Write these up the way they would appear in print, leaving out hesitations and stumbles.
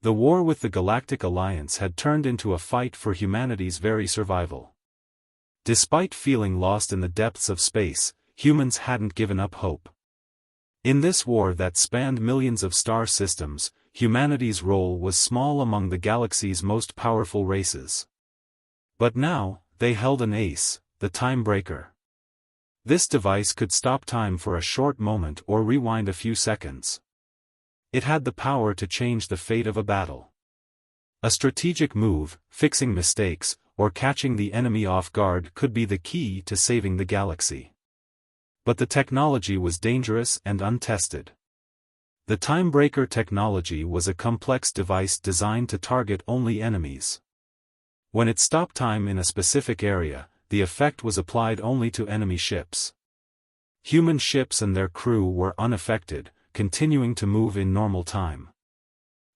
The war with the Galactic Alliance had turned into a fight for humanity's very survival. Despite feeling lost in the depths of space, humans hadn't given up hope. In this war that spanned millions of star systems, humanity's role was small among the galaxy's most powerful races. But now, they held an ace, the Time Breaker. This device could stop time for a short moment or rewind a few seconds. It had the power to change the fate of a battle. A strategic move, fixing mistakes, or catching the enemy off guard could be the key to saving the galaxy. But the technology was dangerous and untested. The Time Breaker technology was a complex device designed to target only enemies. When it stopped time in a specific area, the effect was applied only to enemy ships. Human ships and their crew were unaffected, continuing to move in normal time.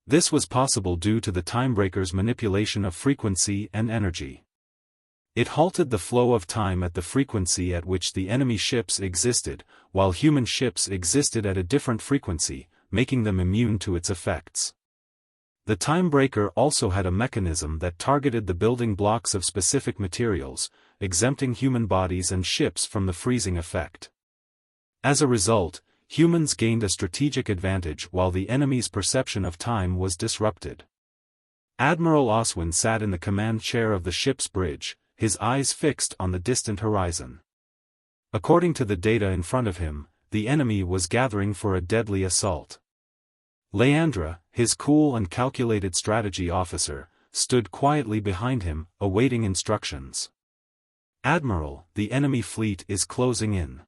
This was possible due to the Timebreaker's manipulation of frequency and energy. It halted the flow of time at the frequency at which the enemy ships existed, while human ships existed at a different frequency, making them immune to its effects. The Timebreaker also had a mechanism that targeted the building blocks of specific materials, exempting human bodies and ships from the freezing effect. As a result, humans gained a strategic advantage while the enemy's perception of time was disrupted. Admiral Oswin sat in the command chair of the ship's bridge, his eyes fixed on the distant horizon. According to the data in front of him, the enemy was gathering for a deadly assault. Leandra, his cool and calculated strategy officer, stood quietly behind him, awaiting instructions. "Admiral, the enemy fleet is closing in."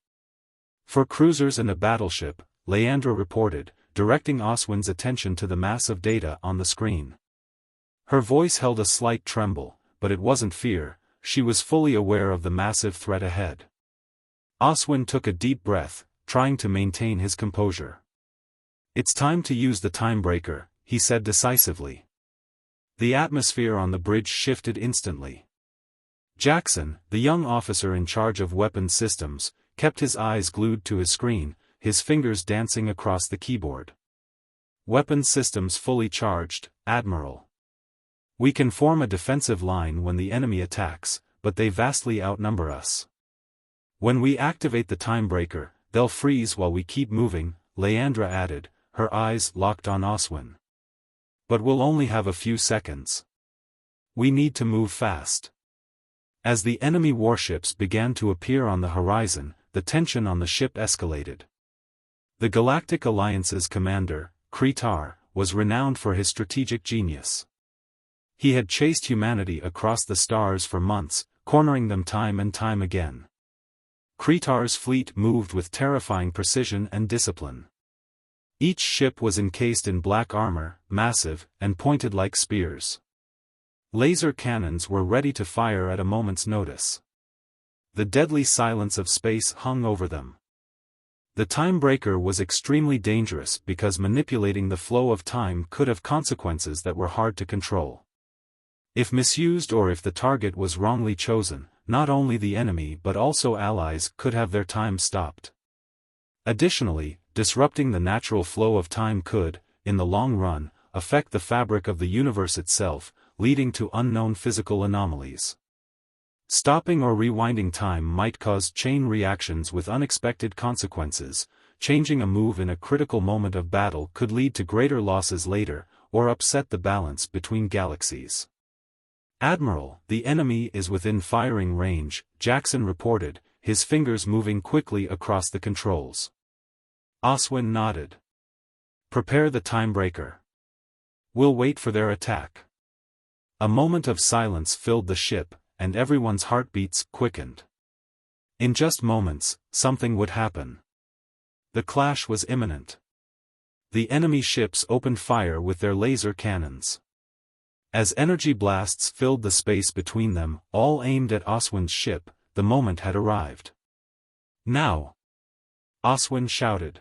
"For cruisers and a battleship," Leandra reported, directing Oswin's attention to the mass of data on the screen. Her voice held a slight tremble, but it wasn't fear, she was fully aware of the massive threat ahead. Oswin took a deep breath, trying to maintain his composure. "It's time to use the Timebreaker," he said decisively. The atmosphere on the bridge shifted instantly. Jackson, the young officer in charge of weapons systems, kept his eyes glued to his screen, his fingers dancing across the keyboard. "Weapons systems fully charged, Admiral. We can form a defensive line when the enemy attacks, but they vastly outnumber us. When we activate the Timebreaker, they'll freeze while we keep moving," Leandra added, her eyes locked on Oswin. "But we'll only have a few seconds. We need to move fast." As the enemy warships began to appear on the horizon, the tension on the ship escalated. The Galactic Alliance's commander, Kretar, was renowned for his strategic genius. He had chased humanity across the stars for months, cornering them time and time again. Kretar's fleet moved with terrifying precision and discipline. Each ship was encased in black armor, massive, and pointed like spears. Laser cannons were ready to fire at a moment's notice. The deadly silence of space hung over them. The Timebreaker was extremely dangerous because manipulating the flow of time could have consequences that were hard to control. If misused or if the target was wrongly chosen, not only the enemy but also allies could have their time stopped. Additionally, disrupting the natural flow of time could, in the long run, affect the fabric of the universe itself, leading to unknown physical anomalies. Stopping or rewinding time might cause chain reactions with unexpected consequences. Changing a move in a critical moment of battle could lead to greater losses later, or upset the balance between galaxies. "Admiral, the enemy is within firing range," Jackson reported, his fingers moving quickly across the controls. Oswin nodded. "Prepare the Timebreaker. We'll wait for their attack." A moment of silence filled the ship, and everyone's heartbeats quickened. In just moments, something would happen. The clash was imminent. The enemy ships opened fire with their laser cannons. As energy blasts filled the space between them, all aimed at Oswin's ship, the moment had arrived. "Now!" Oswin shouted.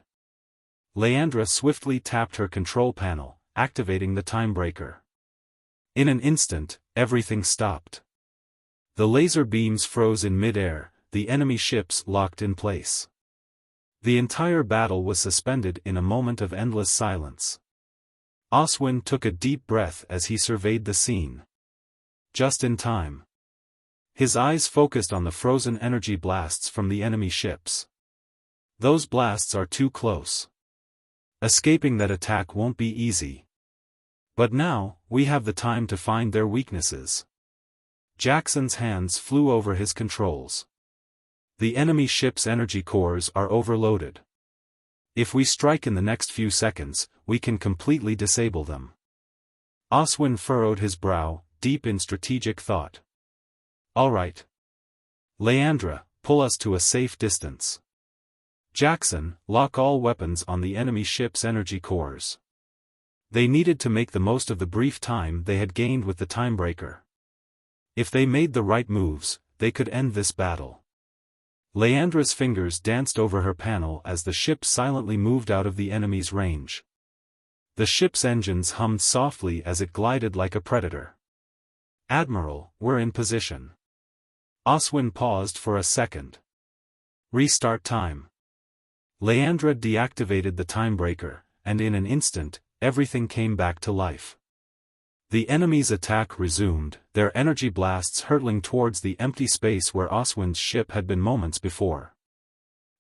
Leandra swiftly tapped her control panel, activating the Timebreaker. In an instant, everything stopped. The laser beams froze in mid-air, the enemy ships locked in place. The entire battle was suspended in a moment of endless silence. Oswin took a deep breath as he surveyed the scene. Just in time. His eyes focused on the frozen energy blasts from the enemy ships. Those blasts are too close. Escaping that attack won't be easy. But now, we have the time to find their weaknesses. Jackson's hands flew over his controls. The enemy ship's energy cores are overloaded. If we strike in the next few seconds, we can completely disable them. Oswin furrowed his brow, deep in strategic thought. All right. Leandra, pull us to a safe distance. Jackson, lock all weapons on the enemy ship's energy cores. They needed to make the most of the brief time they had gained with the timebreaker. If they made the right moves, they could end this battle. Leandra's fingers danced over her panel as the ship silently moved out of the enemy's range. The ship's engines hummed softly as it glided like a predator. Admiral, we're in position. Oswin paused for a second. Restart time. Leandra deactivated the timebreaker, and in an instant, everything came back to life. The enemy's attack resumed, their energy blasts hurtling towards the empty space where Oswin's ship had been moments before.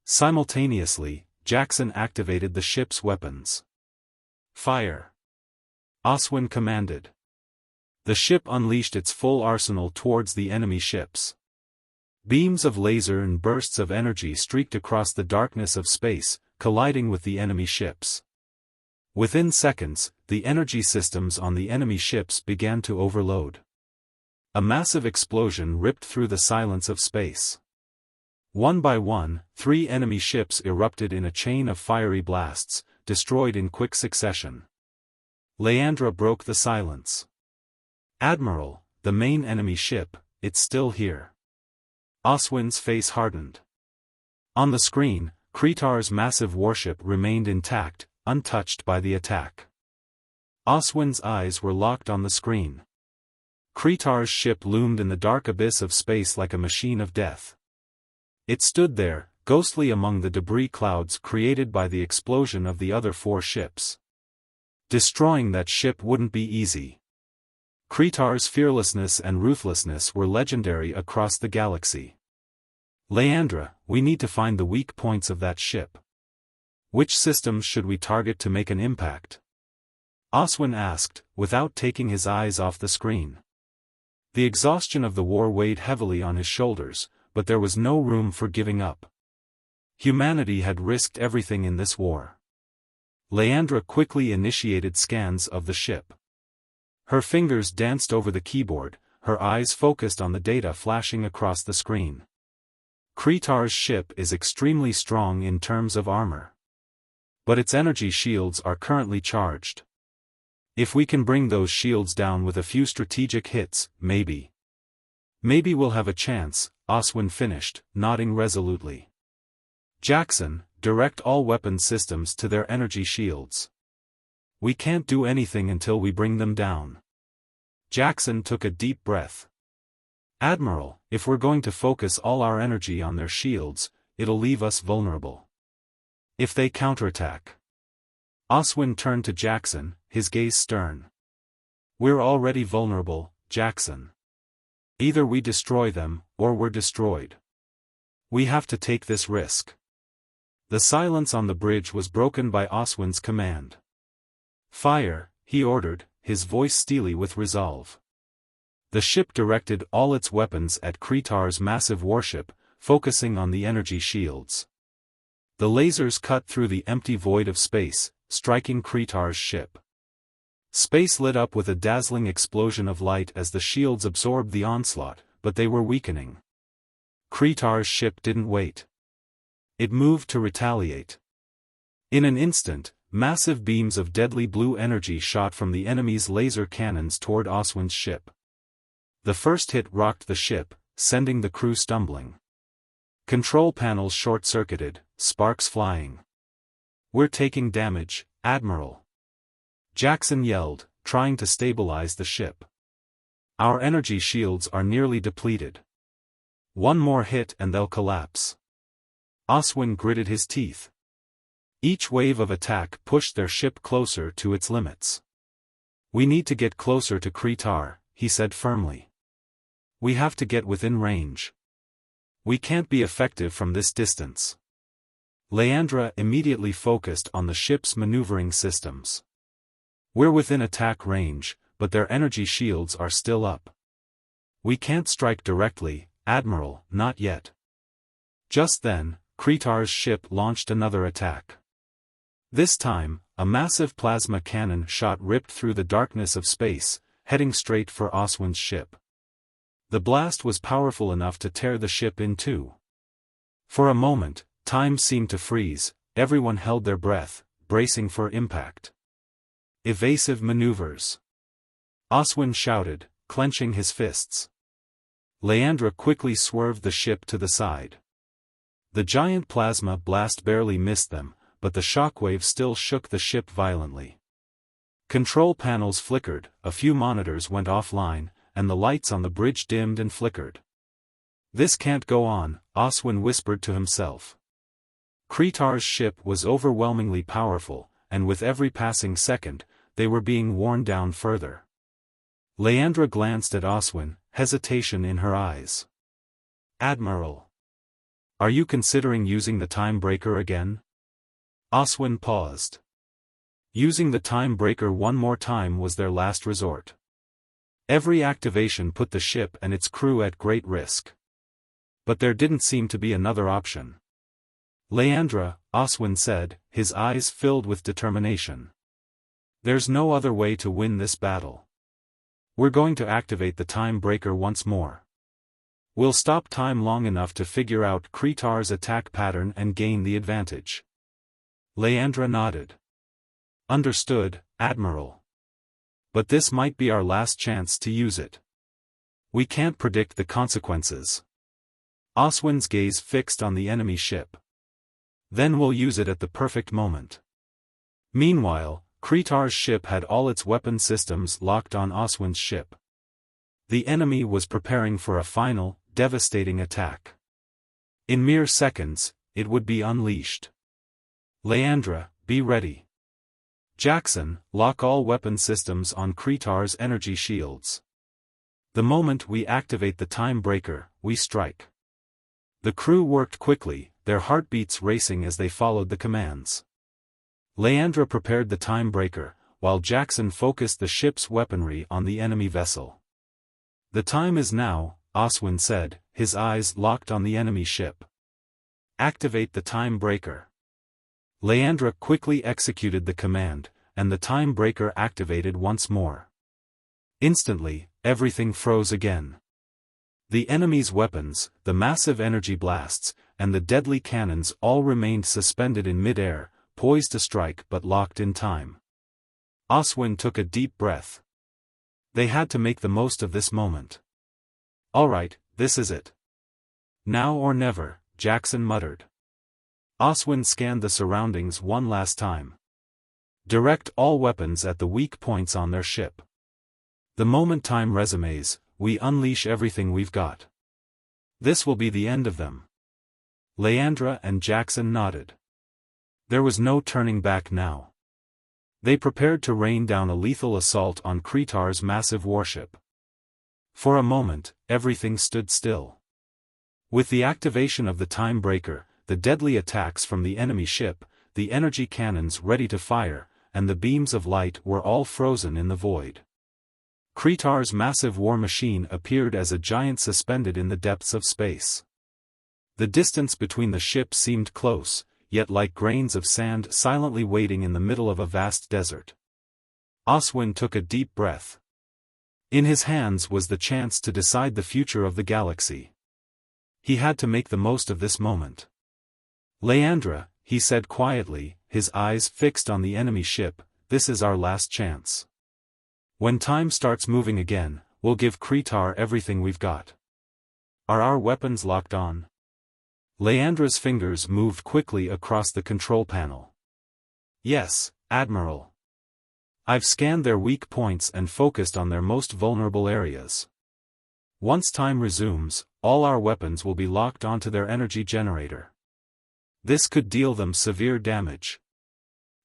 Simultaneously, Jackson activated the ship's weapons. Fire! Oswin commanded. The ship unleashed its full arsenal towards the enemy ships. Beams of laser and bursts of energy streaked across the darkness of space, colliding with the enemy ships. Within seconds, the energy systems on the enemy ships began to overload. A massive explosion ripped through the silence of space. One by one, 3 enemy ships erupted in a chain of fiery blasts, destroyed in quick succession. Leandra broke the silence. Admiral, the main enemy ship, it's still here. Oswin's face hardened. On the screen, Kretar's massive warship remained intact, untouched by the attack. Oswin's eyes were locked on the screen. Kretar's ship loomed in the dark abyss of space like a machine of death. It stood there, ghostly among the debris clouds created by the explosion of the other 4 ships. Destroying that ship wouldn't be easy. Kretar's fearlessness and ruthlessness were legendary across the galaxy. Leandra, we need to find the weak points of that ship. Which systems should we target to make an impact? Oswin asked, without taking his eyes off the screen. The exhaustion of the war weighed heavily on his shoulders, but there was no room for giving up. Humanity had risked everything in this war. Leandra quickly initiated scans of the ship. Her fingers danced over the keyboard, her eyes focused on the data flashing across the screen. Kretar's ship is extremely strong in terms of armor. But its energy shields are currently charged. If we can bring those shields down with a few strategic hits, maybe we'll have a chance, Oswin finished, nodding resolutely. Jackson, direct all weapon systems to their energy shields. We can't do anything until we bring them down. Jackson took a deep breath. Admiral, if we're going to focus all our energy on their shields, it'll leave us vulnerable. If they counterattack. Oswin turned to Jackson, his gaze stern. We're already vulnerable, Jackson. Either we destroy them, or we're destroyed. We have to take this risk. The silence on the bridge was broken by Oswin's command. Fire, he ordered, his voice steely with resolve. The ship directed all its weapons at Kretar's massive warship, focusing on the energy shields. The lasers cut through the empty void of space, striking Kretar's ship. Space lit up with a dazzling explosion of light as the shields absorbed the onslaught, but they were weakening. Kretar's ship didn't wait. It moved to retaliate. In an instant, massive beams of deadly blue energy shot from the enemy's laser cannons toward Oswin's ship. The first hit rocked the ship, sending the crew stumbling. Control panels short-circuited, sparks flying. We're taking damage, Admiral. Jackson yelled, trying to stabilize the ship. Our energy shields are nearly depleted. One more hit and they'll collapse. Oswin gritted his teeth. Each wave of attack pushed their ship closer to its limits. We need to get closer to Kretar, he said firmly. We have to get within range. We can't be effective from this distance. Leandra immediately focused on the ship's maneuvering systems. We're within attack range, but their energy shields are still up. We can't strike directly, Admiral, not yet. Just then, Kretar's ship launched another attack. This time, a massive plasma cannon shot ripped through the darkness of space, heading straight for Oswin's ship. The blast was powerful enough to tear the ship in two. For a moment, time seemed to freeze, everyone held their breath, bracing for impact. Evasive maneuvers. Oswin shouted, clenching his fists. Leandra quickly swerved the ship to the side. The giant plasma blast barely missed them, but the shockwave still shook the ship violently. Control panels flickered, a few monitors went offline, and the lights on the bridge dimmed and flickered. This can't go on, Oswin whispered to himself. Kretar's ship was overwhelmingly powerful, and with every passing second, they were being worn down further. Leandra glanced at Oswin, hesitation in her eyes. Admiral. Are you considering using the time breaker again? Oswin paused. Using the time breaker one more time was their last resort. Every activation put the ship and its crew at great risk. But there didn't seem to be another option. Leandra, Oswin said, his eyes filled with determination. There's no other way to win this battle. We're going to activate the time breaker once more. We'll stop time long enough to figure out Kretar's attack pattern and gain the advantage. Leandra nodded. Understood, Admiral. But this might be our last chance to use it. We can't predict the consequences. Oswin's gaze fixed on the enemy ship. Then we'll use it at the perfect moment. Meanwhile, Kretar's ship had all its weapon systems locked on Oswin's ship. The enemy was preparing for a final, devastating attack. In mere seconds, it would be unleashed. Leandra, be ready. Jackson, lock all weapon systems on Kretar's energy shields. The moment we activate the time breaker, we strike. The crew worked quickly, their heartbeats racing as they followed the commands. Leandra prepared the time breaker, while Jackson focused the ship's weaponry on the enemy vessel. The time is now, Oswin said, his eyes locked on the enemy ship. Activate the time breaker. Leandra quickly executed the command, and the time breaker activated once more. Instantly, everything froze again. The enemy's weapons, the massive energy blasts, and the deadly cannons all remained suspended in mid-air, poised to strike but locked in time. Oswin took a deep breath. They had to make the most of this moment. All right, this is it. Now or never, Jackson muttered. Oswin scanned the surroundings one last time. Direct all weapons at the weak points on their ship. The moment time resumes, we unleash everything we've got. This will be the end of them. Leandra and Jackson nodded. There was no turning back now. They prepared to rain down a lethal assault on Kretar's massive warship. For a moment, everything stood still. With the activation of the time breaker, the deadly attacks from the enemy ship, the energy cannons ready to fire, and the beams of light were all frozen in the void. Kretar's massive war machine appeared as a giant suspended in the depths of space. The distance between the ships seemed close, yet like grains of sand silently waiting in the middle of a vast desert. Oswin took a deep breath. In his hands was the chance to decide the future of the galaxy. He had to make the most of this moment. Leandra, he said quietly, his eyes fixed on the enemy ship, this is our last chance. When time starts moving again, we'll give Kretar everything we've got. Are our weapons locked on? Leandra's fingers moved quickly across the control panel. Yes, Admiral. I've scanned their weak points and focused on their most vulnerable areas. Once time resumes, all our weapons will be locked onto their energy generator. This could deal them severe damage.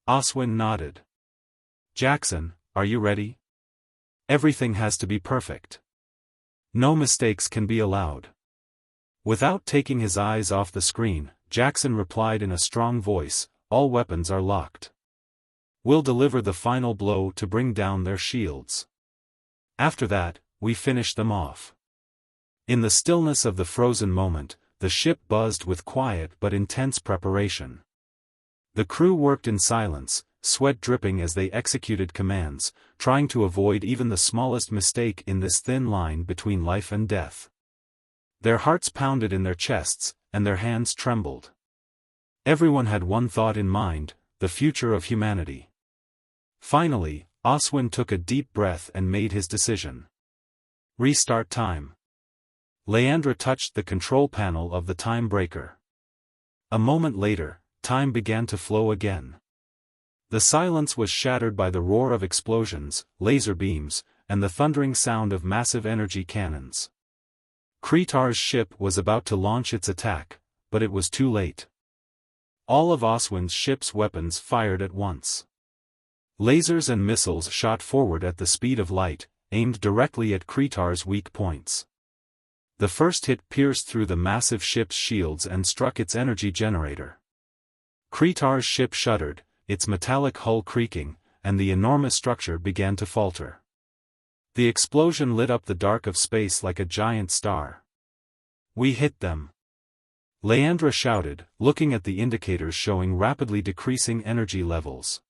Oswin nodded. Jackson, are you ready? Everything has to be perfect. No mistakes can be allowed. Without taking his eyes off the screen, Jackson replied in a strong voice, "All weapons are locked. We'll deliver the final blow to bring down their shields. After that, we finish them off." In the stillness of the frozen moment, the ship buzzed with quiet but intense preparation. The crew worked in silence, sweat dripping as they executed commands, trying to avoid even the smallest mistake in this thin line between life and death. Their hearts pounded in their chests, and their hands trembled. Everyone had one thought in mind: the future of humanity. Finally, Oswin took a deep breath and made his decision. Restart time. Leandra touched the control panel of the time breaker. A moment later, time began to flow again. The silence was shattered by the roar of explosions, laser beams, and the thundering sound of massive energy cannons. Kretar's ship was about to launch its attack, but it was too late. All of Oswin's ship's weapons fired at once. Lasers and missiles shot forward at the speed of light, aimed directly at Kretar's weak points. The first hit pierced through the massive ship's shields and struck its energy generator. Kretar's ship shuddered, its metallic hull creaking, and the enormous structure began to falter. The explosion lit up the dark of space like a giant star. "We hit them!" Leandra shouted, looking at the indicators showing rapidly decreasing energy levels.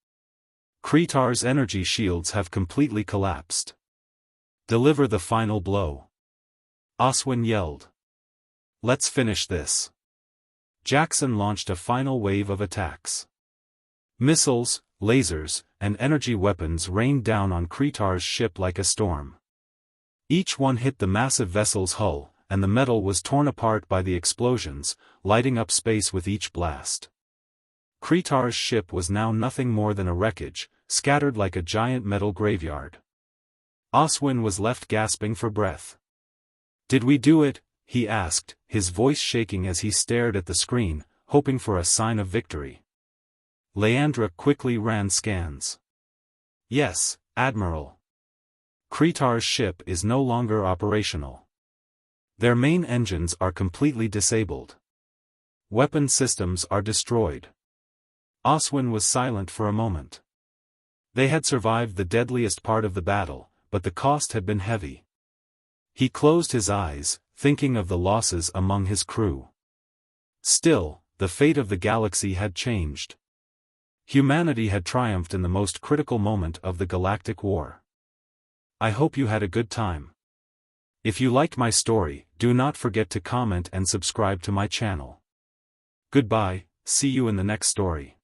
"Kretar's energy shields have completely collapsed. Deliver the final blow." Oswin yelled. "Let's finish this." Jackson launched a final wave of attacks. Missiles, lasers, and energy weapons rained down on Kretar's ship like a storm. Each one hit the massive vessel's hull, and the metal was torn apart by the explosions, lighting up space with each blast. Kretar's ship was now nothing more than a wreckage, scattered like a giant metal graveyard. Oswin was left gasping for breath. "Did we do it?" he asked, his voice shaking as he stared at the screen, hoping for a sign of victory. Leandra quickly ran scans. "Yes, Admiral. Kretar's ship is no longer operational. Their main engines are completely disabled. Weapon systems are destroyed." Oswin was silent for a moment. They had survived the deadliest part of the battle, but the cost had been heavy. He closed his eyes, thinking of the losses among his crew. Still, the fate of the galaxy had changed. Humanity had triumphed in the most critical moment of the galactic war. I hope you had a good time. If you liked my story, do not forget to comment and subscribe to my channel. Goodbye, see you in the next story.